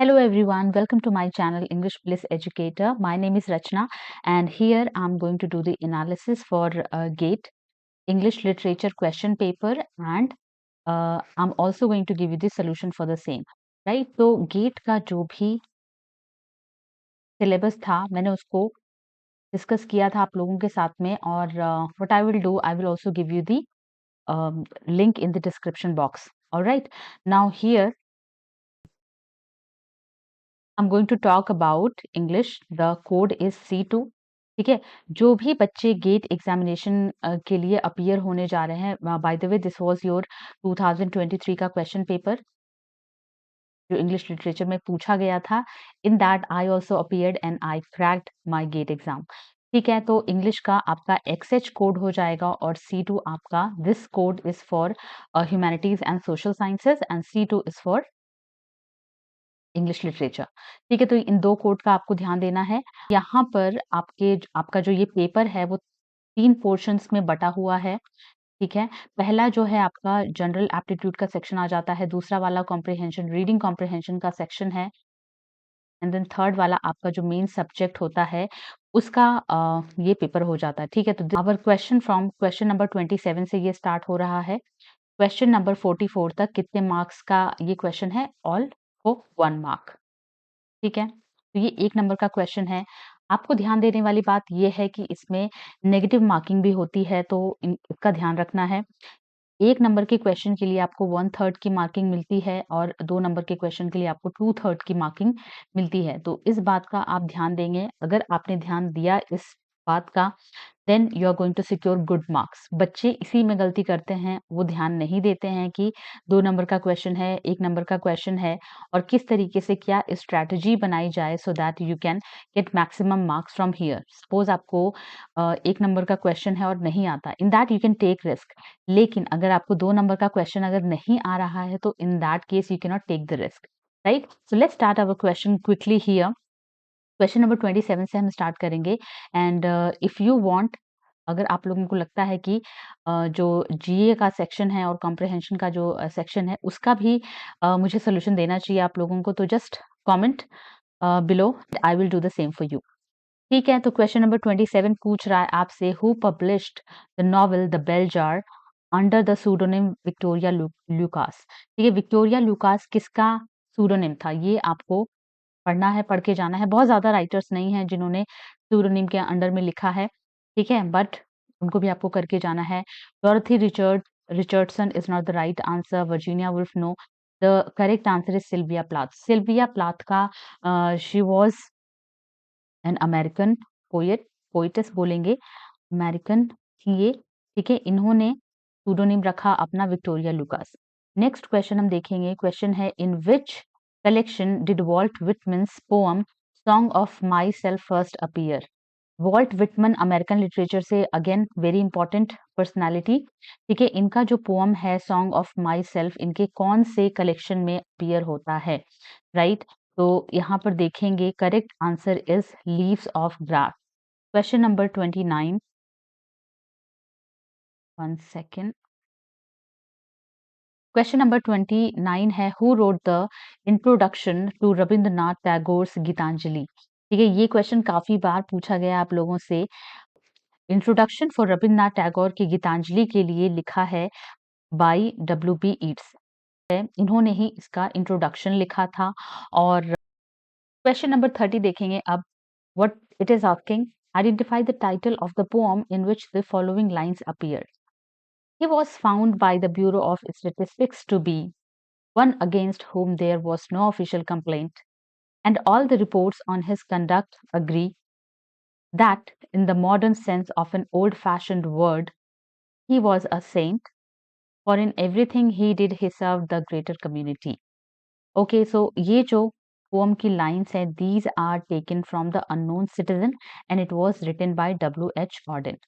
Hello everyone, welcome to my channel English Bliss Educator. My name is Rachna and here I'm going to do the analysis for GATE English Literature question paper and I'm also going to give you the solution for the same. Right? तो GATE का जो भी syllabus था मैंने उसको discuss किया था आप लोगों के साथ में और what I will do, I will also give you the link in the description box. Alright, now here I'm going to talk about English. The code is C2. ठीक है, जो भी बच्चे गेट एग्जामिनेशन के लिए अपीयर होने जा रहे हैं, by the way this was your 2023 का क्वेश्चन पेपर जो इंग्लिश लिटरेचर में पूछा गया था. In that I also appeared and I cracked my GATE exam. ठीक है, तो इंग्लिश का आपका XH कोड हो जाएगा और C2 आपका this code is for humanities and social sciences and C2 is for English literature. ठीक है, तो इन दो कोड का आपको ध्यान देना है. यहाँ पर आपका जो ये पेपर है वो 3 पोर्शंस में बटा हुआ है. ठीक है, पहला जो है आपका जनरल एप्टीट्यूड का सेक्शन आ जाता है, दूसरा वाला कॉम्प्रिहेंशन रीडिंग कॉम्प्रिहेंशन का सेक्शन है एंड देन थर्ड वाला आपका जो मेन सब्जेक्ट होता है उसका ये पेपर हो जाता है. ठीक है, तो our question from question number 27 से ये स्टार्ट हो रहा है. क्वेश्चन नंबर 44 तक कितने मार्क्स का ये क्वेश्चन है? ऑल को 1 मार्क. ठीक है, तो ये 1 नंबर का क्वेश्चन है. आपको ध्यान देने वाली बात ये है कि इसमें नेगेटिव मार्किंग भी होती है, तो इसका ध्यान रखना है. 1 नंबर के क्वेश्चन के लिए आपको 1/3 की मार्किंग मिलती है और 2 नंबर के क्वेश्चन के लिए आपको 2/3 की मार्किंग मिलती है. तो इस बात का आप ध्यान देंगे. अगर आपने ध्यान दिया इस बात का, then you are going to secure good marks. बच्चे इसी में गलती करते हैं, वो ध्यान नहीं देते हैं कि 2 नंबर का क्वेश्चन है, 1 नंबर का क्वेश्चन है और किस तरीके से क्या स्ट्रैटेजी बनाई जाए so that you can get maximum marks from here. Suppose आपको 1 नंबर का क्वेश्चन है और नहीं आता, in that you can take risk. लेकिन अगर आपको 2 नंबर का क्वेश्चन अगर नहीं आ रहा है तो in that case you can not take the risk. Right, so let's start our question quickly here. Question number 27 से हम स्टार्ट करेंगे एंड इफ यू वांट, अगर आप लोगों को लगता है कि जो जीए का सेक्शन है और कॉम्प्रिहेंशन का जो सेक्शन है उसका भी मुझे सोल्यूशन देना चाहिए आप लोगों को, तो just comment below, I will do the same for you. ठीक है, तो क्वेश्चन नंबर 27 पूछ रहा है आपसे, who published the novel the bell jar under the pseudonym Victoria Lucas. ठीक है, विक्टोरिया लूकास किसका सूडोनिम था? ये आपको पढ़ना है, पढ़ के जाना है. बहुत ज़्यादा राइटर्स नहीं हैं जिन्होंने सूडोनिम के अंडर में लिखा है. ठीक है, बट उनको भी आपको करके जाना है. Dorothy Richardson is not the right answer. Virginia Woolf, no. The correct answer is Sylvia Plath. Sylvia Plath का she was an American poetess बोलेंगे, अमेरिकन थी ये. ठीक है, इन्होंने सूडोनिम रखा अपना विक्टोरिया लुकास. नेक्स्ट क्वेश्चन हम देखेंगे. क्वेश्चन है, in which collection did Walt Whitman's poem song of myself first appear. Walt Whitman American literature से अगेन वेरी इंपॉर्टेंट पर्सनालिटी. ठीक है, इनका जो पोएम है सॉन्ग ऑफ माई सेल्फ, इनके कौन से कलेक्शन में अपीयर होता है? राइट, तो यहाँ पर देखेंगे correct answer is leaves of grass. Question number 29, 1 second. Question number 29 है, who wrote the introduction to Rabindranath Tagore's Gitanjali. ठीक है, ये क्वेश्चन काफी बार पूछा गया आप लोगों से. इंट्रोडक्शन फॉर रविंद्रनाथ टैगोर की गीतांजलि के लिए लिखा है बाई WB ईट्स. इन्होंने ही इसका इंट्रोडक्शन लिखा था. और क्वेश्चन नंबर 30 देखेंगे अब. What it is asking, identify the title of the poem in which the following lines appear. He was found by the Bureau of Statistics to be one against whom there was no official complaint, and all the reports on his conduct agree that, in the modern sense of an old fashioned word, he was a saint, for in everything he did he served the greater community. Okay, so ये जो poem की lines है, these are taken from the Unknown Citizen and it was written by W.H. Auden.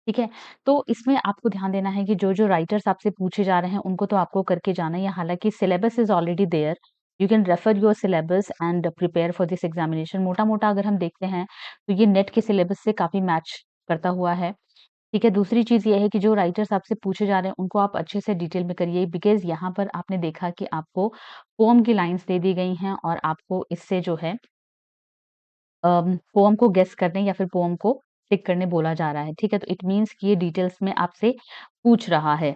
ठीक है, तो इसमें आपको ध्यान देना है कि जो राइटर्स आपसे पूछे जा रहे हैं उनको तो आपको करके जाना ही है. हालांकि syllabus is already there, you can refer your syllabus and prepare for this examination. मोटा मोटा अगर हम देखते हैं तो ये नेट के सिलेबस से काफी मैच करता हुआ है. ठीक है, दूसरी चीज़ ये है कि जो राइटर्स आपसे पूछे जा रहे हैं, उनको आप अच्छे से डिटेल में करिए बिकॉज़ यहाँ पर आपने देखा कि आपको पोएम की लाइन्स दे दी गई हैं और आपको इससे जो है पोएम को गेस करने या फिर पोएम को टिक करने बोला जा रहा है, ठीक है? तो इट मीन्स कि ये डिटेल्स में आपसे पूछ रहा है,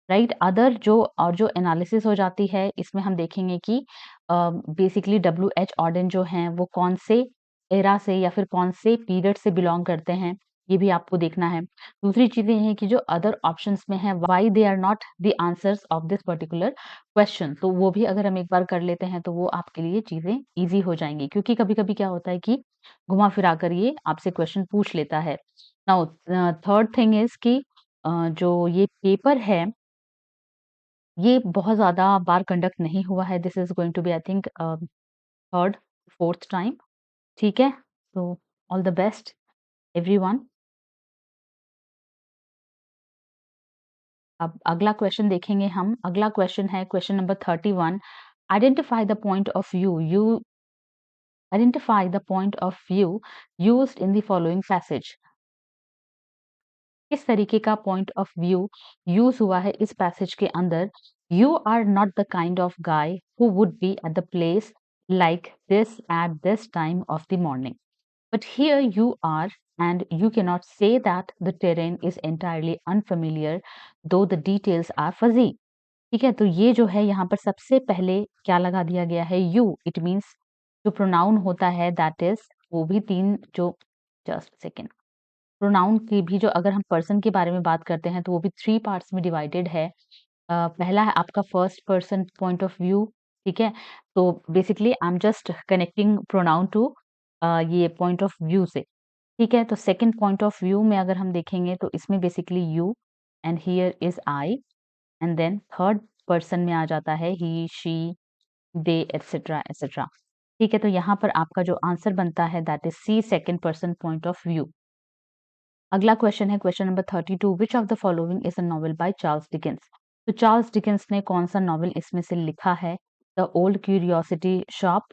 राइट? अदर जो और जो एनालिसिस हो जाती है, इसमें हम देखेंगे कि बेसिकली डब्ल्यूएच ऑर्डेन जो हैं, वो कौन से एरा से या फिर कौन से पीरियड से बिलॉन्ग करते हैं, ये भी आपको देखना है। दूसरी चीज़ें ये हैं कि जो अदर ऑप्शंस में है, why they are not the answers of this particular question, तो वो भी अगर हम एक बार कर लेते हैं, तो वो आपके लिए चीज़ें ईज़ी हो जाएँगी। क्योंकि कभी-कभी क्या होता है कि घुमा-फिरा कर ये आपसे क्वेश्चन पूछ लेता है। नाउ थर्ड थिंग इज़ कि जो ये पेपर है, ये बहुत ज़्यादा बार कंडक्ट नहीं हुआ है। This is going to be I think third, fourth time, ठीक है? तो ऑल द बेस्ट एवरीवन। अब अगला क्वेश्चन देखेंगे हम। अगला क्वेश्चन है question number 31। Identify the point of view you identify the point of view used in the following passage. किस तरीके का पॉइंट ऑफ व्यू यूज हुआ है इस पैसेज के अंदर। You are not the kind of guy who would be at the place like this at this time of the morning, but here you are and you cannot say that the terrain is entirely unfamiliar though the details are fuzzy। ठीक है, तो ये जो है यहाँ पर सबसे पहले क्या लगा दिया गया है, यू। इट मीन्स जो प्रोनाउन होता है दैट इज, वो भी तीन जो, जस्ट सेकेंड, प्रोनाउन की भी जो अगर हम पर्सन के बारे में बात करते हैं तो वो भी 3 पार्ट्स में डिवाइडेड है। पहला है आपका first person point of view, ठीक है? तो basically I am just connecting pronoun to ये पॉइंट ऑफ व्यू से, ठीक है? तो सेकंड पॉइंट ऑफ व्यू में अगर हम देखेंगे तो इसमें basically you and here is I and then third person में आ जाता है he, she, they etcetera, etcetera. ठीक है? तो यहाँ पर आपका जो आंसर बनता है that is C, second person point of view. अगला क्वेश्चन है question number 32। Which of the following is a novel by Charles Dickens. तो चार्ल्स डिकेंस ने कौन सा नॉवेल इसमें से लिखा है? The old curiosity shop,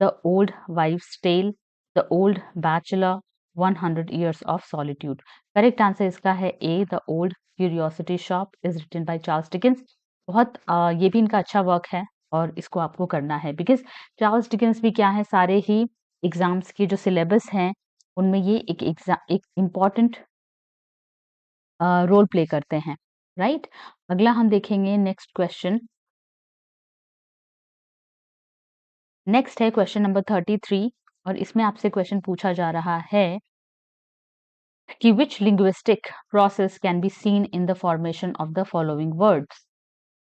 the old wife's tale, the old bachelor, 100 years of solitude. Correct answer इसका है A, the old curiosity shop is written by Charles Dickens. बहुत ये भी इनका अच्छा वर्क है और इसको आपको करना है बिकॉज चार्ल्स डिकेंस भी क्या है, सारे ही एग्जाम्स के जो सिलेबस हैं उनमें ये एक इम्पॉर्टेंट रोल प्ले करते हैं, राइट? अगला हम देखेंगे नेक्स्ट क्वेश्चन। नेक्स्ट है क्वेश्चन नंबर 33 और इसमें आपसे क्वेश्चन पूछा जा रहा है कि which linguistic process can be seen in the formation of the following words.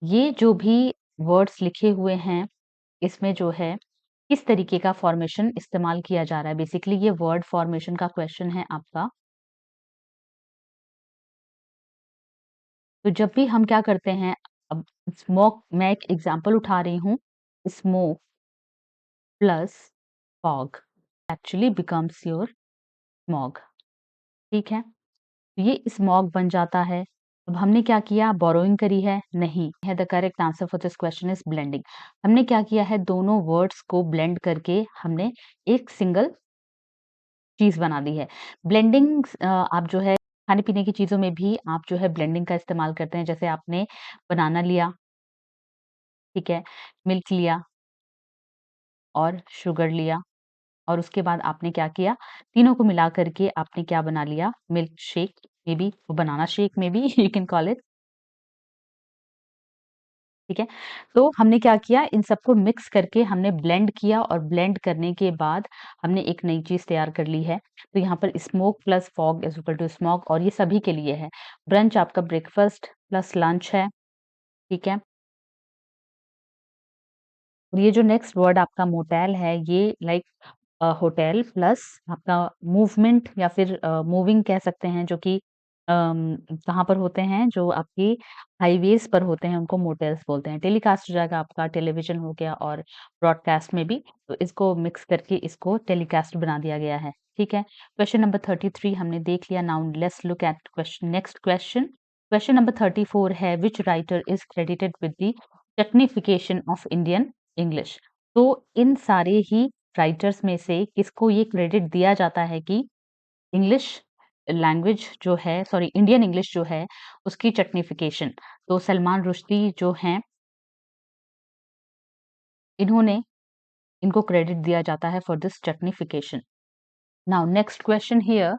ये जो भी वर्ड्स लिखे हुए हैं इसमें जो है किस तरीके का फॉर्मेशन इस्तेमाल किया जा रहा है। बेसिकली ये वर्ड फॉर्मेशन का क्वेश्चन है आपका। तो जब भी हम क्या करते हैं, अब स्मोक, मैं एक एग्जांपल उठा रही हूँ, smoke plus fog actually becomes your smog, ठीक है? तो ये स्मॉग बन जाता है। अब हमने क्या किया, बोरोइंग करी है? नहीं है। The correct answer for this question is blending. हमने क्या किया है, दोनों वर्ड्स को ब्लेंड करके हमने एक सिंगल चीज बना दी है। ब्लेंडिंग आप जो है खाने पीने की चीजों में भी आप जो है ब्लेंडिंग का इस्तेमाल करते हैं। जैसे आपने बनाना लिया, ठीक है, मिल्क लिया और शुगर लिया और उसके बाद आपने क्या किया, तीनों को मिला करके आपने क्या बना लिया, milk shake, may be banana shake, may be you can call it, ठीक है? तो हमने क्या किया, इन सबको मिक्स करके हमने ब्लेंड किया और ब्लेंड करने के बाद हमने एक नई चीज़ तैयार कर ली है। तो यहाँ पर smoke plus fog is equal to smog और ये सभी के लिए है। ब्रंच आपका ब्रेकफास्ट प्लस लंच है, ठीक है? और ये जो नेक्स्ट वर्ड आपका मोटेल है, ये लाइक होटल प्लस आपका मूवमेंट या फिर मूविंग कह सकते हैं, जो कि कहाँ पर होते हैं, जो आपकी हाईवेज पर होते हैं उनको मोटेल्स बोलते हैं। टेलीकास्ट हो जाएगा आपका, टेलीविजन हो गया और ब्रॉडकास्ट में भी, तो इसको मिक्स करके इसको टेलीकास्ट बना दिया गया है, ठीक है? क्वेश्चन नंबर 33 हमने देख लिया। Now let's look at question, next question. Question number 34 है which writer is credited with the technification of Indian English. तो इन सारे ही राइटर्स में से किसको ये क्रेडिट दिया जाता है कि इंग्लिश लैंग्वेज जो है, सॉरी इंडियन इंग्लिश जो है उसकी चटनिफिकेशन। तो सलमान रुश्दी जो हैं, इन्होंने इनको क्रेडिट दिया जाता है for this chutnification. Now next question here,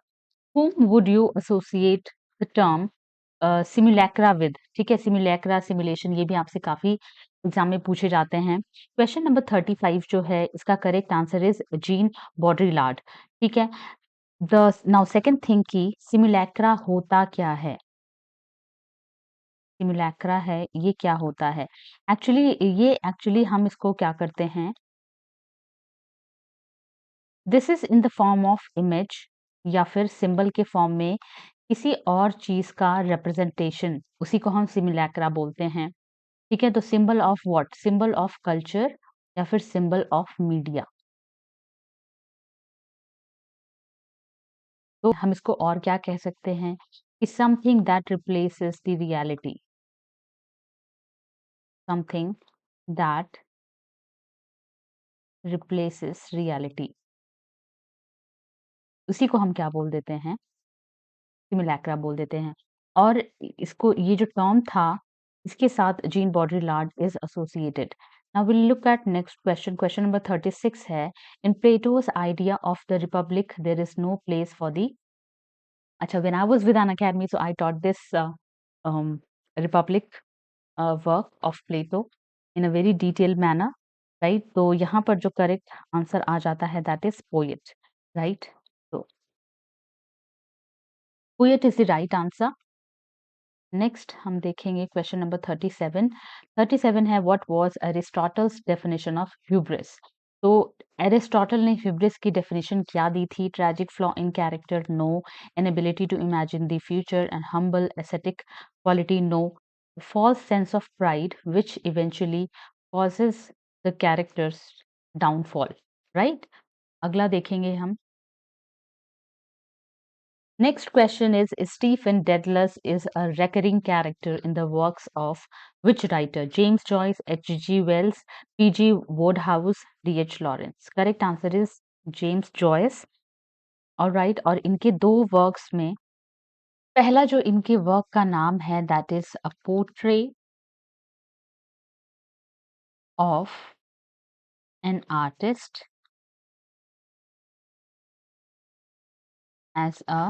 whom would you associate the term simulacra with? ठीक है, सिमुलैक्रा, सिमुलेशन, ये भी आपसे काफी एग्जाम में पूछे जाते हैं। क्वेश्चन नंबर 35 जो है, इसका करेक्ट आंसर इज जीन बॉड्रिलार्ड। ठीक है, द नाउ सेकंड थिंग की सिमुलैक्रा होता क्या है? सिमुलैक्रा है, ये क्या होता है? एक्चुअली हम इसको क्या करते हैं, this is in the form of image या फिर सिंबल के फॉर्म में किसी और चीज का रिप्रेजेंटेशन, उसी को हम सिमुलैक्रा बोलते हैं। ठीक है, तो symbol of what? Symbol of culture या फिर सिंबल ऑफ मीडिया। तो हम इसको और क्या कह सकते हैं कि something that replaces the reality, something that replaces reality, उसी को हम क्या बोल देते हैं? सिमुलैक्रा बोल देते हैं। और इसको, ये जो टर्म था, इसके साथ Jean Baudrillard is associated. Now will look at next question. Question number 36 है, in Plato's idea of the republic there is no place for the, अच्छा, when I was with an academy, so I taught this Republic work of Plato in a very detailed manner, right? तो यहाँ पर जो correct answer आ जाता है that is poet, right? तो poet is the right answer. Next हम देखेंगे क्वेश्चन नंबर 37। 37 है, what was Aristotle's definition of hubris? तो एरिस्टोटल ने ह्यूब्रिस की डेफिनेशन क्या दी थी? Tragic flaw in character, no. Inability to imagine the future and humble aesthetic quality, no. False sense of pride which eventually causes the character's downfall, right? अगला देखेंगे हम। Next question is, Stephen Dedalus is a recurring character in the works of which writer? James Joyce, H.G. Wells, P.G. Wodehouse, D.H. Lawrence. Correct answer is James Joyce. Alright, और इनके दो works में पहला जो इनके वर्क का नाम है that is a portrait of an artist as a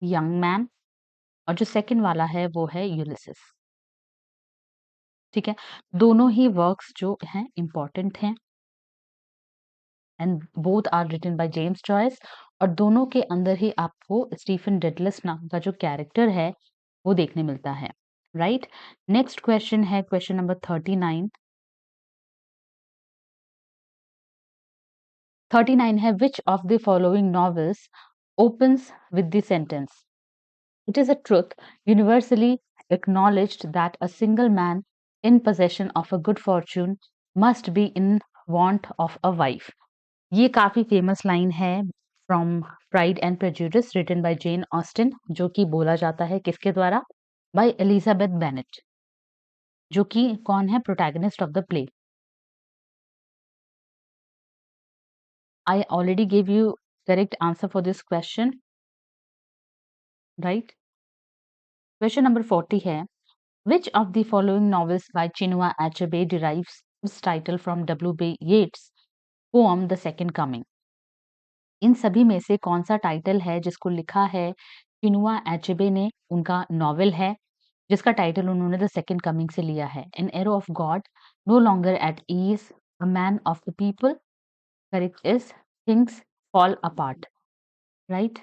young man, और जो सेकंड वाला है वो है यूलिसिस। ठीक है, दोनों ही वर्क्स जो हैं इम्पोर्टेंट हैं and both are written by James Joyce, और दोनों के अंदर ही आपको स्टीफन डेडलस नाम का जो कैरेक्टर है वो देखने मिलता है, राइट? नेक्स्ट क्वेश्चन है क्वेश्चन नंबर 39। 39 है, which of the following novels opens with the sentence, it is a truth universally acknowledged that a single man in possession of a good fortune must be in want of a wife? ये काफी famous line है from pride and prejudice, written by Jane Austen, जो कि बोला जाता है किसके द्वारा? बाय एलिजाबेथ बेनेट, जो कि कौन है? Protagonist of the play. I already give you correct answer for this question, right? Question number 40 है, which of the following novels by Chinua Achebe derives its title from W.B. Yeats' poem The Second Coming? इन सभी में से कौन सा title है जिसको लिखा है चिनुआ एचेबे ने? उनका नॉवेल है जिसका टाइटल उन्होंने द सेकंड कमिंग से लिया है। An arrow of God, no longer at ease, a man of the people, correct is things fall apart, right?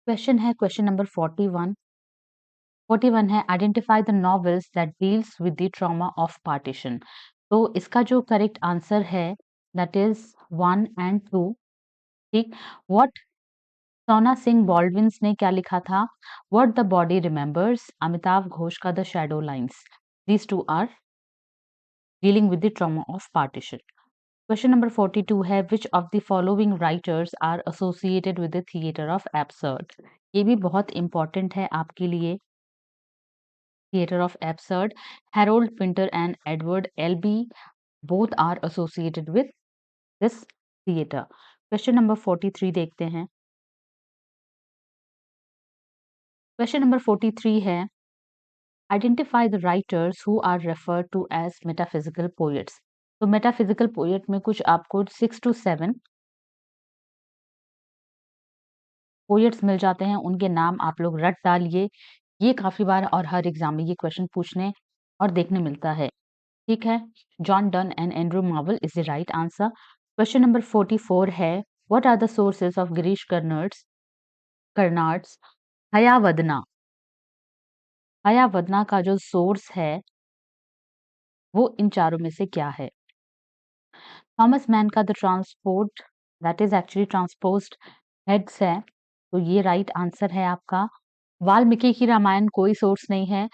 Question है क्वेश्चन नंबर 41। 41 है, identify the novels that deals with the trauma of partition. तो इसका जो correct answer है that is 1 and 2। ठीक, what सोना सिंह बॉल्डविन्स ने क्या लिखा था? What the body remembers, Amitabh Ghosh का the shadow lines. These two are dealing with the trauma of partition. Question number 42 है, which of the following writers are associated with the theatre of absurd? ये भी बहुत इंपॉर्टेंट है आपके लिए। Theatre of absurd, Harold Pinter and Edward Albee, both are associated with this theatre. Question number 43 देखते हैं। Question number 43 है, identify the writers who are referred to as metaphysical poets. तो मेटाफिजिकल पोएट में कुछ आपको 6 to 7 poets मिल जाते हैं, उनके नाम आप लोग रट डालिए। ये काफ़ी बार और हर एग्ज़ाम में ये क्वेश्चन पूछने और देखने मिलता है, ठीक है? John Donne and Andrew Marvell is the right answer. Question number 44 है, what are the sources of Girish Karnad's Hayavadana? Hayavadana का जो सोर्स है, वो इन चारों में से क्या है? थॉमस मैन का the transport that is actually transposed heads है, तो ये राइट आंसर है आपका। वाल्मीकि की रामायण कोई सोर्स नहीं है।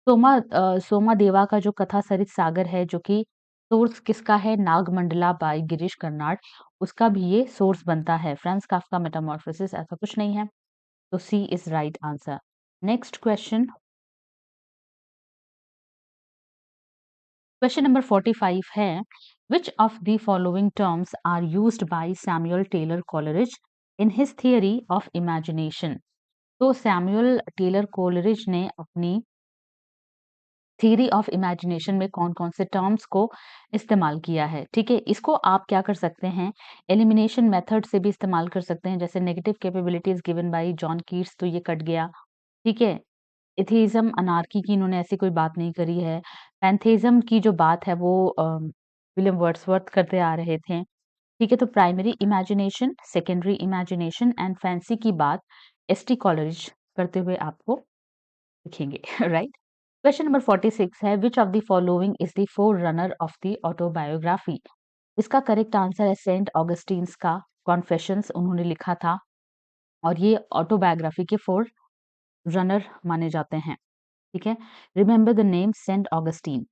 सोमादेवा का जो कथा सरित सागर है, जो कि सोर्स किसका है? नागमंडला बाय गिरीश कर्नाड, उसका भी ये सोर्स बनता है। फ्रांज काफ्का मेटामॉर्फोसिस ऐसा कुछ नहीं है, तो C is right answer. Next question, question number 45 है, which of the following terms are used by Samuel Taylor Coleridge in his theory of imagination? तो सैमुअल टेलर कोलरिज ने अपनी थ्योरी ऑफ इमेजिनेशन में कौन-कौन से टर्म्स को इस्तेमाल किया है, ठीक है? इसको आप क्या कर सकते हैं, एलिमिनेशन मेथड से भी इस्तेमाल कर सकते हैं, जैसे negative capabilities given by John Keats, तो ये कट गया, ठीक है? एथेइज़्म, अनार्की की इन्होंने ऐसी कोई बात नहीं करी है। पैंथेइज़्म की जो बात है वो विलियम वर्ड्सवर्थ करते आ रहे थे, ठीक है? तो primary imagination, secondary imagination and fancy की बात एसटी कॉलरिज करते हुए आपको लिखेंगे, राइट? क्वेश्चन नंबर 46 है, which of the following is the four runner of the autobiography? इसका करेक्ट आंसर है सेंट ऑगस्टीन्स का कॉन्फेशंस, उन्होंने लिखा था और ये ऑटोबायोग्राफी के फोर रनर माने जाते हैं, ठीक है? Remember the name Saint Augustine.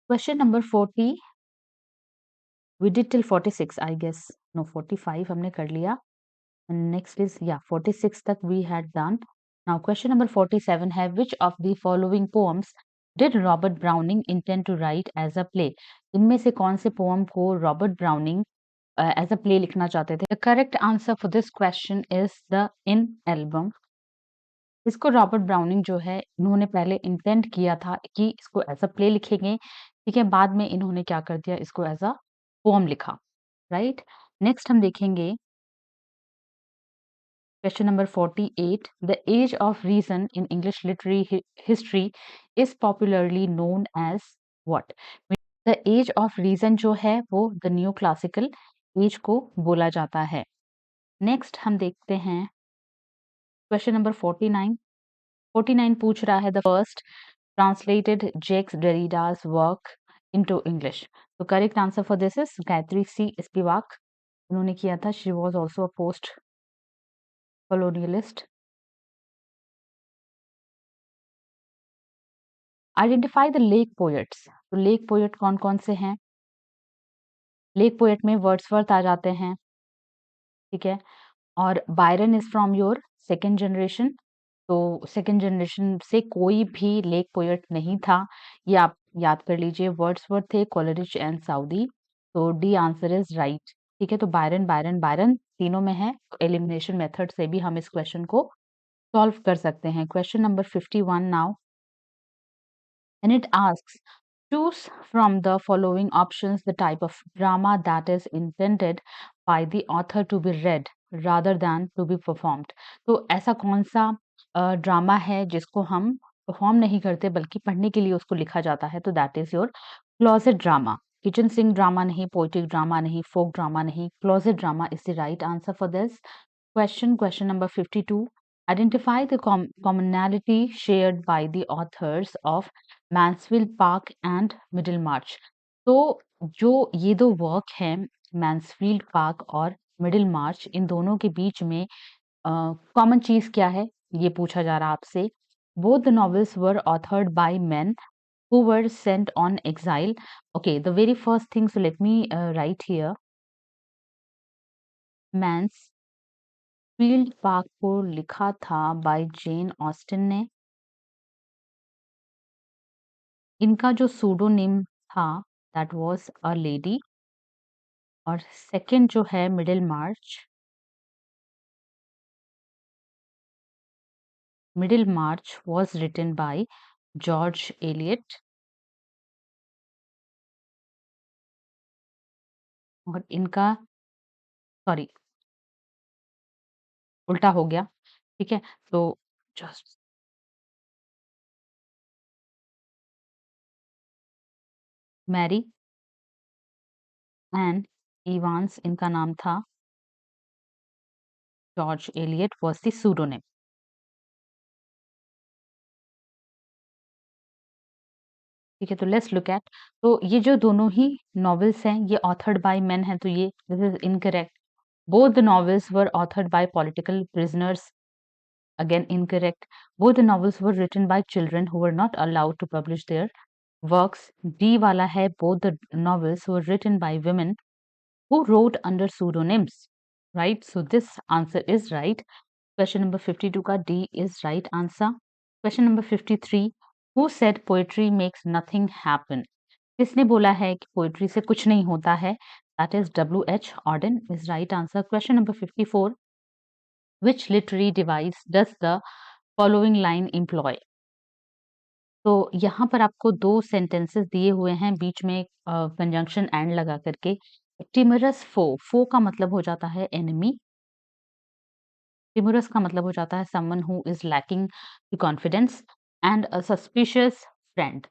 Question number 40, we did till 46 I guess, no 45 हमने कर लिया। नेक्स्ट इज 46 तक we had done. Now question number 47 है, which of the following poems did Robert Browning intend to write as a play? इनमें से कौन से poem को Robert Browning as a play लिखना चाहते थे? The correct answer for this question is the in album. इसको रॉबर्ट ब्राउनिंग जो है, इन्होंने पहले इंटेंड किया था कि इसको एज अ प्ले लिखेंगे, ठीक है? बाद में इन्होंने क्या कर दिया, इसको एज अ पोएम लिखा, राइट? नेक्स्ट हम देखेंगे question number 48. The age of reason in English literary history is popularly known as what? The age of reason जो है वो the new classical age को बोला जाता है। Next हम देखते हैं question number 49. 49 पूछ रहा है the first translated Jacques Derrida's work into English. तो correct answer for this is Gayatri C. Spivak. उन्होंने किया था, she was also a post colonialist. Identify the lake poets. तो लेक पोएट कौन-कौन से हैं? लेक पोएट में वर्ड्सवर्थ आ जाते हैं, ठीक है? और Byron is from your second generation, तो सेकंड जनरेशन से कोई भी लेक पोएट नहीं था, ये आप याद कर लीजिए। वर्ड्सवर्थ थे, कोलेरिज एंड साउदी, तो डी आंसर इज़ राइट, ठीक है? तो बायरन, बायरन, बायरन तीनों में है, तो एलिमिनेशन मेथड से भी हम इस क्वेश्चन को सॉल्व कर सकते हैं। Question number 51 now, and it asks, choose from the following options the type of drama that is intended by the author to be read rather than to be performed. तो ऐसा कौन सा drama है जिसको हम परफॉर्म नहीं करते बल्कि पढ़ने के लिए उसको लिखा जाता है? तो that is your closet drama. Kitchen sink drama नहीं, पोइट्रिक ड्रामा नहीं, फोक ड्रामा नहीं, closet drama is the right answer for this question. Question number 52, identify the commonality shared by the authors of Mansfield Park and Middlemarch. तो जो ये दो work हैं, Mansfield park और middle मार्च, इन दोनों के बीच में कॉमन चीज क्या है, ये पूछा जा रहा है आपसे। Both the novels were authored by men who were sent on exile. Okay, the very first thing, so let me write here, Mansfield park को लिखा था बाय जेन ऑस्टिन ने। इनका जो सूडोनिम था दैट वाज अ लेडी, और second जो है Middlemarch was written by George Eliot. और इनका सॉरी उल्टा हो गया, ठीक है? तो जस्ट मैरी एंड इवांस इनका नाम था, जॉर्ज एलियट वाज द सूडोनिम। ठीक है, तो लेट्स लुक एट, तो ये जो दोनों ही नॉवेल्स हैं ये ऑथर्ड बाय मेन हैं, तो ये this is incorrect. Both the novels were authored bye political prisoners, again incorrect. Both the novels were written by children who were not allowed to publish their works. D वाला है, both the novels were written by women who wrote under pseudonyms, right? So this answer is right. Question number 52 का D is right answer. Question number 53, who said poetry makes nothing happen? किसने बोला है कि poetry से कुछ नहीं होता है? That is W.H. Auden is right answer. Question number 54, which literary device does the following line employ? तो यहाँ पर आपको 2 सेंटेंसेस दिए हुए हैं, बीच में कंजंक्शन एंड लगा करके। टिमरस फो का मतलब हो जाता है एनिमी। टिमरस का मतलब हो जाता है someone who is lacking the confidence, and a suspicious friend.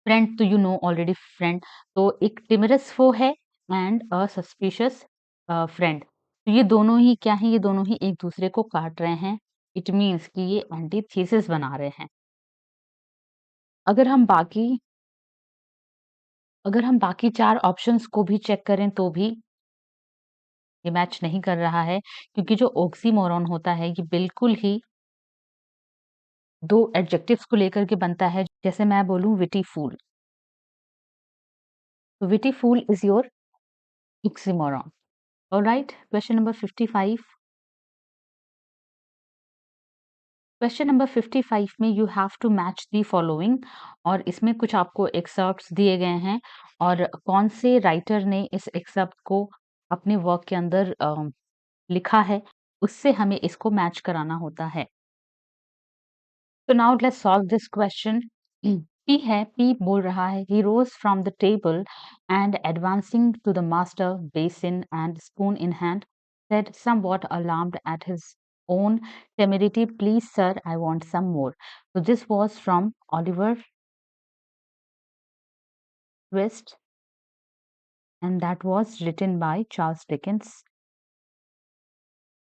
Friend तो यू नो ऑलरेडी फ्रेंड, तो एक टिमरस फो है एंड अ सस्पिशियस फ्रेंड। तो ये दोनों ही क्या है? ये दोनों ही एक दूसरे को काट रहे हैं। इट मीन्स कि ये एंटीथेसिस बना रहे हैं। अगर हम बाकी अगर हम बाकी 4 ऑप्शंस को भी चेक करें तो भी ये मैच नहीं कर रहा है, क्योंकि जो ऑक्सीमोरॉन होता है ये बिल्कुल ही 2 एडजेक्टिव्स को लेकर के बनता है। जैसे मैं बोलूँ विटी फूल, तो witty fool is your oxymoron. Alright, question number 55। Question number 55 में you have to match the following, और इसमें कुछ आपको एक्सर्प्ट्स दिए गए हैं, और कौन से राइटर ने इस एक्सर्प्ट को अपने वर्क के अंदर लिखा है, उससे हमें इसको मैच कराना होता है। तो now let's solve this question. P है, पी बोल रहा है, he rose from the table and advancing to the master basin and spoon in hand said somewhat alarmed at his own temerity, please sir, I want some more. So this was from Oliver Twist, and that was written by Charles Dickens.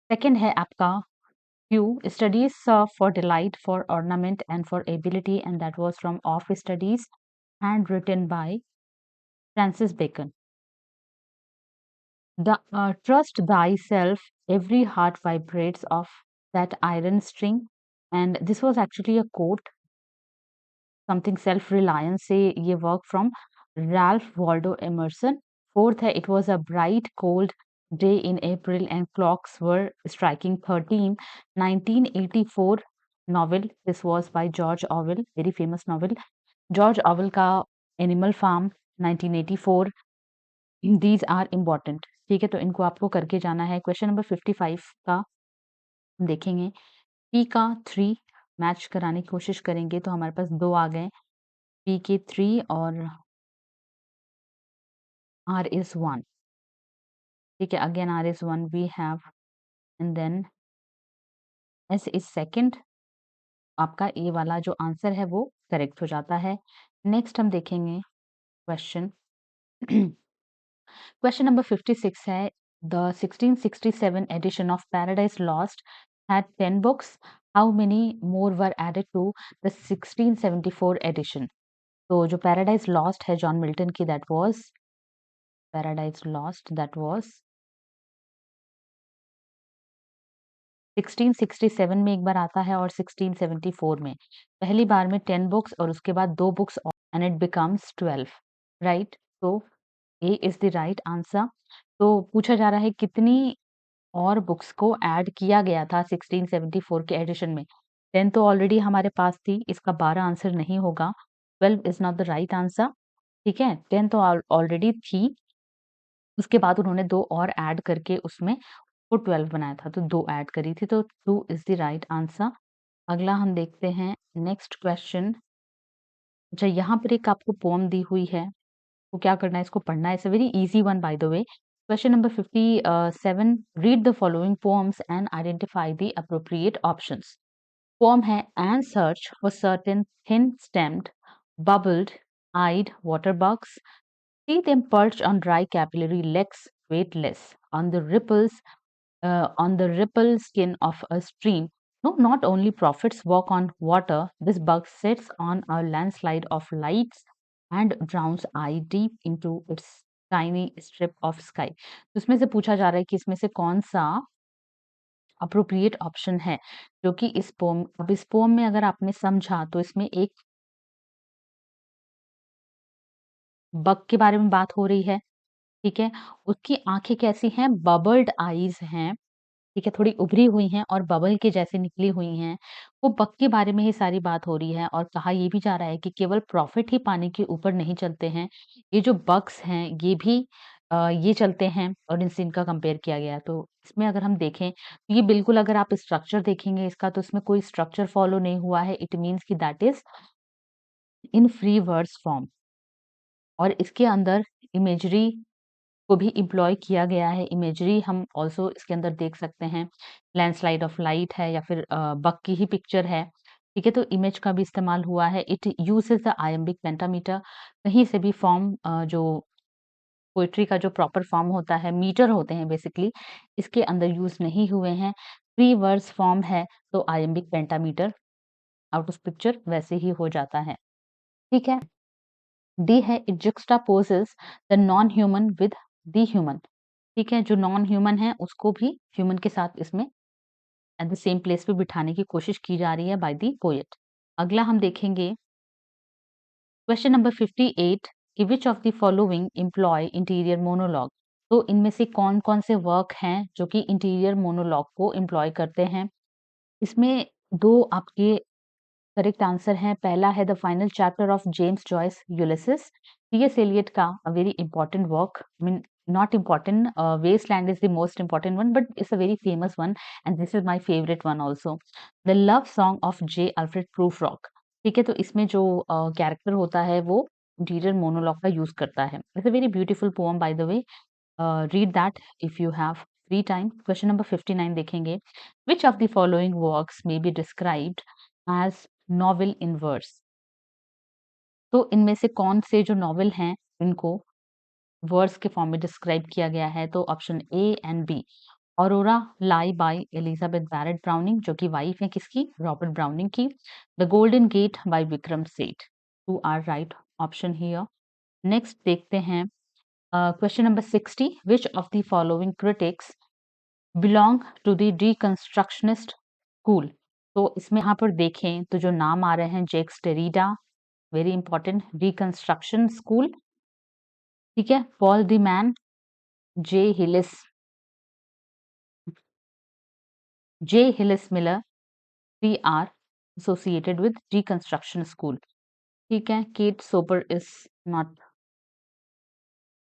Second है आपका Q, studies for delight, for ornament and for ability, and that was from Off Studies and written by Francis Bacon. The trust thyself, every heart vibrates of that iron string, and this was actually a quote, something self reliance से ये work from Ralph Waldo Emerson. Fourth है, it was a bright cold day in April and clocks were striking 13. 1984 novel, this was by George Orwell, very famous novel. George Orwell का Animal Farm 1984, these are important. ठीक है, तो इनको आपको करके जाना है। क्वेश्चन नंबर 55 का हम देखेंगे, पी का 3 मैच कराने की कोशिश करेंगे, तो हमारे पास 2 आ गए, पी के 3 और आर इज 1। ठीक है, again R is 1 we have, and then S is second. आपका ए वाला जो आंसर है वो करेक्ट हो जाता है। नेक्स्ट हम देखेंगे क्वेश्चन क्वेश्चन नंबर 56 है, the 1667 edition of Paradise Lost had 10 books. How many more were added to the 1674 edition? तो जो Paradise Lost है जॉन मिल्टन की, that was Paradise Lost, that was 1667 में एक बार आता है और 1674 में। पहली बार में 10 बुक्स और उसके बाद 2 books, and it becomes 12, right? तो A is the right answer. तो पूछा जा रहा है कितनी और बुक्स को ऐड किया गया था 1674 के एडिशन में। 10 तो ऑलरेडी हमारे पास थी, इसका 12 आंसर नहीं होगा, 12 is not the right answer. ठीक है, 10 तो ऑलरेडी थी, उसके बाद उन्होंने 2 और ऐड करके उसमें वो 12 बनाया था, तो 2 ऐड करी थी, तो 2 इज़ द राइट आंसर। अगला हम देखते हैं नेक्स्ट क्वेश्चन। अच्छा, यहाँ पर एक आपको पोएम दी हुई है, तो क्या करना है, इसको पढ़ना है। It's a very easy one by the way. Question number 57, read the following poems and identify the appropriate options. Poem है, and search for certain thin stemmed, bubbled eyed water bugs. See them perched on dry capillary legs, weightless, on the ripple skin of a stream. No, not only prophets walk on water, this bug sits on a landslide of lights and drowns eye deep into its tiny strip of sky. तो इसमें से पूछा जा रहा है कि इसमें से कौन सा अप्रोप्रिएट ऑप्शन है जो कि इस पोम अब इस पोम में अगर आपने समझा तो इसमें एक बग के बारे में बात हो रही है, ठीक है? उसकी आँखें कैसी हैं? बबल्ड आईज़ हैं, ठीक है? थोड़ी उभरी हुई हैं और बबल के जैसे निकली हुई हैं। वो बग के बारे में ही सारी बात हो रही है और कहा ये भी जा रहा है कि केवल प्रॉफिट ही पानी के ऊपर नहीं चलते हैं। ये जो बग्स हैं, ये भी ये चलते हैं और इनसे इनका कंपेयर किया गया है। तो इसमें अगर हम देखें, तो ये बिल्कुल अगर आप स्ट्रक्चर देखेंगे इसका, तो इसमें कोई स्ट्रक्चर फॉलो नहीं हुआ है। इट मीन्स कि that is in free words form, और इसके अंदर इमेजरी को भी एम्प्लॉय किया गया है। इमेजरी हम ऑल्सो इसके अंदर देख सकते हैं। लैंडस्लाइड ऑफ लाइट है या फिर बग की ही पिक्चर है, ठीक है? तो इमेज का भी इस्तेमाल हुआ है। It uses the iambic pentameter. कहीं से भी फॉर्म जो पोएट्री का जो प्रॉपर फॉर्म होता है, मीटर होते हैं बेसिकली, इसके अंदर यूज़ नहीं हुए हैं। फ्री वर्स फॉर्म है, तो iambic pentameter out of picture वैसे ही हो जाता है, ठीक है? डी है, it juxtaposes the non human with the human, ठीक है? जो नॉन ह्यूमन है उसको भी ह्यूमन के साथ इसमें एट द सेम प्लेस पे बिठाने की कोशिश की जा रही है बाय द पोएट। अगला हम देखेंगे क्वेश्चन नंबर 58, कि which of the following employ interior monologue. तो इनमें से कौन-कौन से वर्क हैं जो कि इंटीरियर मोनोलॉग को एम्प्लॉय करते हैं? इसमें 2 आपके करेक्ट आंसर हैं। पहला है the final chapter of James Joyce Ulysses, T S Eliot का a very important work. I mean not important, Wasteland is the most important one, but it's a very famous one and this is my favourite one also. The love song of J Alfred Prufrock, ठीक है? तो इसमें जो character होता है वो interior monologue का use करता है। It's a very beautiful poem by the way. Read that if you have free time. Question number 59 देखेंगे, which of the following works may be described as novel in verse। तो इनमें से कौन से जो नॉवेल हैं इनको वर्स के फॉर्म में डिस्क्राइब किया गया है? तो option A and B, Aurora Leigh by Elizabeth Barrett Browning, जो कि वाइफ है किसकी? रॉबर्ट ब्राउनिंग की। The golden gate by Vikram Seth, two are right option here. Next देखते हैं question number 60, which of the following critics belong to the deconstructionist school। तो इसमें यहाँ पर देखें तो जो नाम आ रहे हैं, Jacques Derrida, very important, reconstruction school, ठीक है? Paul de Man, J Hillis, J Hillis Miller, we are associated with reconstruction school, ठीक है? Kate Soper is not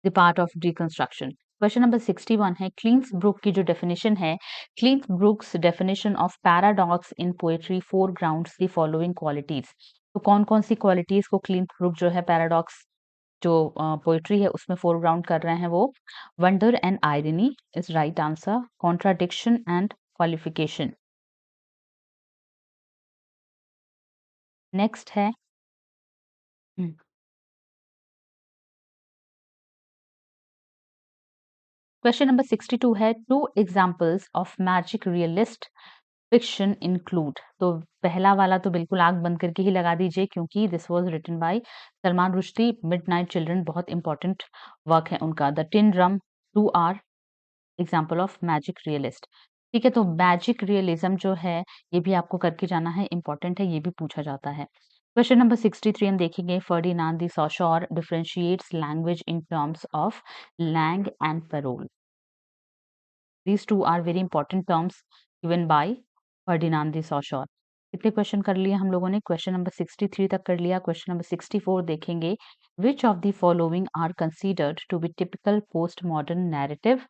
the part of deconstruction. Question number 61 है, क्लींस ब्रुक की जो definition है, Cleanth Brooks definition of paradox in poetry foregrounds the following qualities. तो कौन-कौन सी qualities को क्लींस book जो है पैराडॉक्स जो पोएट्री है उसमें फोरग्राउंड कर रहे हैं वो? Wonder and irony is right answer, contradiction and qualification. Next है क्वेश्चन नंबर 62 है, to examples of magic realist fiction include. तो पहला वाला तो बिल्कुल आँख बंद करके ही लगा दीजिए क्योंकि this was written by Salman Rushdie. Midnight children बहुत इंपॉर्टेंट वर्क है उनका। The tin drum, 2 are example of magic realist, ठीक है? तो मैजिक रियलिज्म जो है ये भी आपको करके जाना है, इंपॉर्टेंट है, ये भी पूछा जाता है। क्वेश्चन नंबर 63 हम देखेंगे, Ferdinand de Saussure differentiates language in terms of langue and parole. These two are very important terms given by Ferdinand de Saussure. कितने क्वेश्चन कर लिए हम लोगों ने? क्वेश्चन नंबर 63 तक कर लिया। क्वेश्चन नंबर 64 देखेंगे। Which of the following are considered to be typical post modern narrative?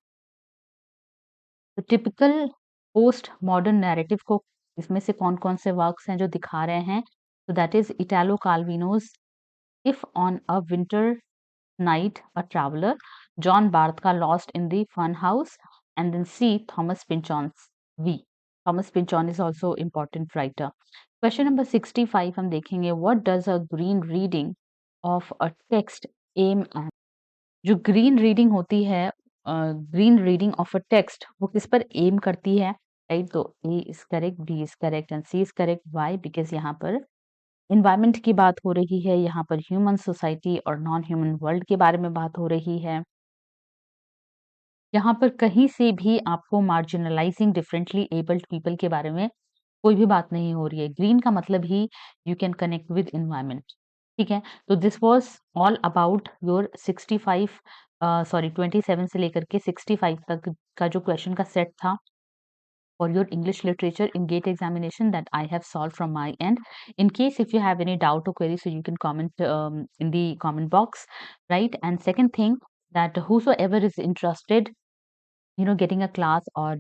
तो टिपिकल पोस्ट मॉडर्न नैरेटिव को इसमें से कौन-कौन से वर्क्स हैं जो दिखा रहे हैं? तो that is Italo Calvino's if on a winter night, a traveler, John Bartha lost in the fun house, and then C. Thomas Pynchon's V. Thomas Pynchon is also important writer. Question number 65 हम देखेंगे. What does a green reading of a text aim at? जो green reading होती है, green reading of a text, वो किस पर aim करती है? राइट, तो A is correct, B is correct and C is correct. Why? Because यहाँ पर एनवायरनमेंट की बात हो रही है, यहाँ पर ह्यूमन सोसाइटी और नॉन ह्यूमन वर्ल्ड के बारे में बात हो रही है। यहाँ पर कहीं से भी आपको मार्जिनलाइजिंग डिफरेंटली एबल्ड पीपल के बारे में कोई भी बात नहीं हो रही है। ग्रीन का मतलब ही you can connect with environment, ठीक है? तो this was all about your 65 sorry 27 से लेकर के 65 तक का जो क्वेश्चन का सेट था for your English literature in GATE examination that I have solved from my end. In case if you have any doubt or query, so you can comment in the comment box, right? And second thing, that whosoever is interested, getting a class or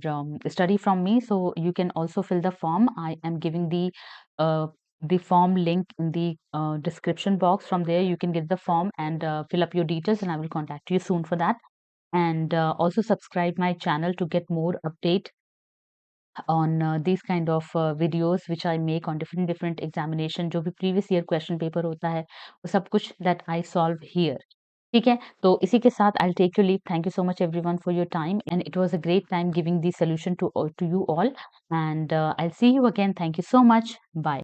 study from me, so you can also fill the form. I am giving the form link in the description box. From there you can get the form and fill up your details, and I will contact you soon for that. And also subscribe my channel to get more update on these kind of videos which I make on different examination. जो भी previous year question paper होता है, वो सब कुछ that I solve here. ठीक है? तो इसी के साथ I'll take your leave. Thank you so much everyone for your time, and it was a great time giving the solution to you all. And I'll see you again. Thank you so much. Bye.